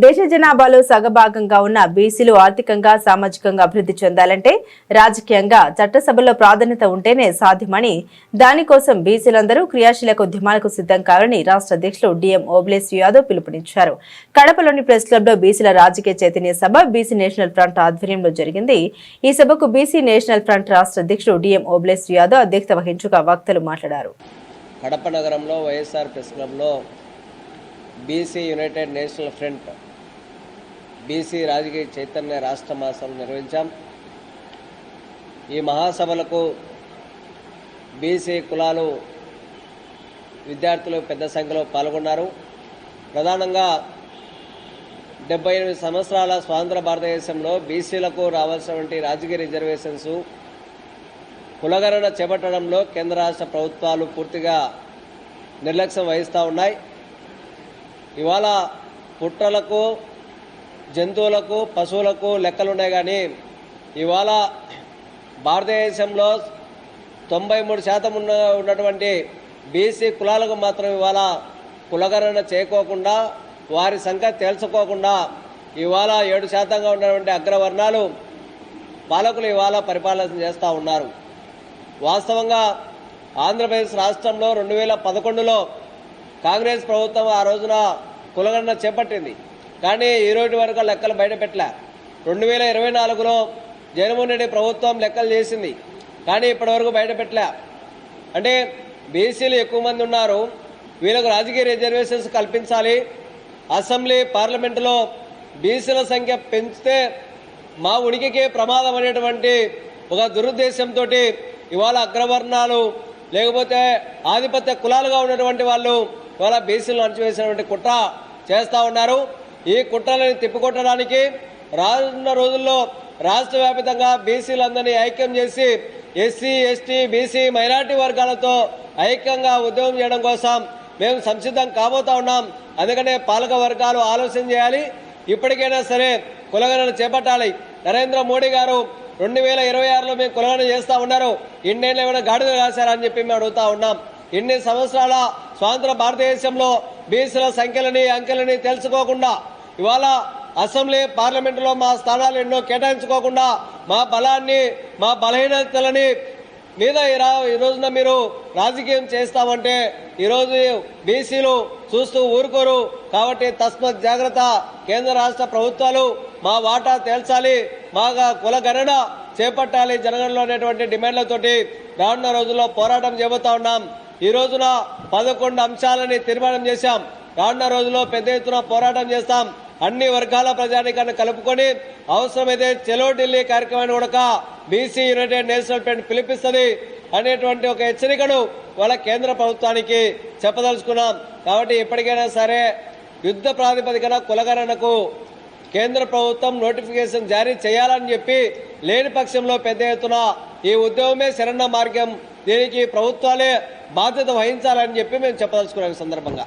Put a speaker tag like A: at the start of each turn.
A: దేశ జనాభాలో సగభాగంగా ఉన్న బీసీలు ఆర్థికంగా సామాజికంగా అభివృద్ధి చెందాలంటే రాజకీయంగా చట్టసభలో ప్రాధాన్యత ఉంటేనే సాధ్యమని, దానికోసం బీసీలందరూ క్రియాశీలక ఉద్యమాలకు సిద్ధం కావాలని రాష్ట్ర అధ్యక్షులు డిఎం ఓబ్లేస్ యాదవ్ పిలుపునిచ్చారు. కడపలోని ప్రెస్ క్లబ్ లో బీసీల రాజకీయ చైతన్య సభ బీసీ నేషనల్ ఫ్రంట్ ఆధ్వర్యంలో జరిగింది. ఈ సభకు బీసీ నేషనల్ ఫ్రంట్ రాష్ట్ర అధ్యక్షుడు డిఎం ఓబ్లేస్ యాదవ్ అధ్యక్షత వహించగా వక్తలు మాట్లాడారు.
B: కడప నగరంలో వైఎస్ఆర్ ప్రెస్ క్లబ్లో BC United national front BC రాజకీయ చైతన్య రాష్ట్ర మహాసభ నిర్వహించాం. ఈ మహాసభలకు బీసీ కులాలు విద్యార్థులు పెద్ద సంఖ్యలో పాల్గొన్నారు. ప్రధానంగా 78 సంవత్సరాల స్వాతంత్ర భారతదేశంలో బీసీలకు రావాల్సినటువంటి రాజకీయ రిజర్వేషన్స్ కులగణన చేపట్టడంలో కేంద్ర రాష్ట్ర ప్రభుత్వాలు పూర్తిగా నిర్లక్ష్యం వహిస్తూ ఉన్నాయి. ఇవాళ పుట్టలకు, జంతువులకు, పశువులకు లెక్కలున్నాయి, కానీ ఇవాళ భారతదేశంలో 93% ఉన్నటువంటి బీసీ కులాలకు మాత్రం ఇవాళ కులగణన చేయకోకుండా, వారి సంఖ్య తేల్చుకోకుండా ఇవాళ 7% ఉన్నటువంటి అగ్రవర్ణాలు పాలకులు ఇవాళ పరిపాలన చేస్తూ ఉన్నారు. వాస్తవంగా ఆంధ్రప్రదేశ్ రాష్ట్రంలో 2011లో కాంగ్రెస్ ప్రభుత్వం ఆ రోజున కులగణన చేపట్టింది, కానీ ఈ రోజు వరకు లెక్కలు బయటపెట్టలే. 2024లో జగన్మోహన్ రెడ్డి ప్రభుత్వం లెక్కలు చేసింది, కానీ ఇప్పటివరకు బయటపెట్టలే. అంటే బీసీలు ఎక్కువ మంది ఉన్నారు, వీళ్ళకు రాజకీయ రిజర్వేషన్స్ కల్పించాలి. అసెంబ్లీ పార్లమెంటులో బీసీల సంఖ్య పెంచితే మా ఉనికికే ప్రమాదం అనేటువంటి ఒక దురుద్దేశంతో ఇవాళ అగ్రవర్ణాలు లేకపోతే ఆధిపత్య కులాలుగా ఉన్నటువంటి వాళ్ళు ఇవాళ బీసీలను అణచివేసినటువంటి కుట్ర చేస్తూ ఉన్నారు. ఈ కుట్రలను తిప్పికొట్టడానికి రానున్న రోజుల్లో రాష్ట్ర వ్యాప్తంగా బీసీలందరినీ ఐక్యం చేసి ఎస్సీ, ఎస్టీ, బీసీ, మైనార్టీ వర్గాలతో ఐక్యంగా ఉద్యమం చేయడం కోసం మేము సంసిద్ధం కాబోతా ఉన్నాం. అందుకనే పాలక వర్గాలు ఆలోచన చేయాలి. ఇప్పటికైనా సరే కులగణన చేపట్టాలి. నరేంద్ర మోడీ గారు 2026లో మేము కులగణన చేస్తూ ఉన్నారు. ఇన్నేళ్ళు ఏమైనా గాడిద రాశారని చెప్పి మేము అడుగుతా ఉన్నాం. ఇన్ని సంవత్సరాల స్వాతంత్ర భారతదేశంలో బీసీల సంఖ్యలని, అంకెలని తెలుసుకోకుండా ఇవాళ అసెంబ్లీ పార్లమెంటులో మా స్థానాలు ఎన్నో కేటాయించుకోకుండా మా బలాన్ని, మా బలహీనతలని మీద ఈ రోజున మీరు రాజకీయం చేస్తామంటే ఈరోజు బీసీలు చూస్తూ ఊరుకోరు. కాబట్టి తస్మత్ జాగ్రత్త. కేంద్ర రాష్ట్ర ప్రభుత్వాలు మా వాటా తేల్చాలి, మాగా కులగణన చేపట్టాలి జనగణనలో అనేటువంటి డిమాండ్లతోటి రానున్న రోజుల్లో పోరాటం చేయబోతా ఉన్నాం. ఈ రోజున 11 అంశాలని తీర్మానం చేశాం. రానున్న రోజుల్లో పెద్ద ఎత్తున పోరాటం చేస్తాం. అన్ని వర్గాల ప్రజానీకాన్ని కలుపుకొని అవసరమైతే చలో ఢిల్లీ కార్యక్రమాన్ని కూడా బీసీ యునైటెడ్ నేషనల్ ఫ్రంట్ పిలిపిస్తుంది అనేటువంటి ఒక హెచ్చరికను వాళ్ళ కేంద్ర ప్రభుత్వానికి చెప్పదలుచుకున్నాం. కాబట్టి ఎప్పటికైనా సరే యుద్ధ ప్రాతిపదికన కులగణనకు కేంద్ర ప్రభుత్వం నోటిఫికేషన్ జారీ చేయాలని చెప్పి, లేని పక్షంలో పెద్ద ఎత్తున ఈ ఉద్యమమే శరణ మార్గం, దీనికి ప్రభుత్వాలే బాధ్యత వహించాలని చెప్పి మేము చెప్పదలుచుకున్నాం ఈ సందర్భంగా.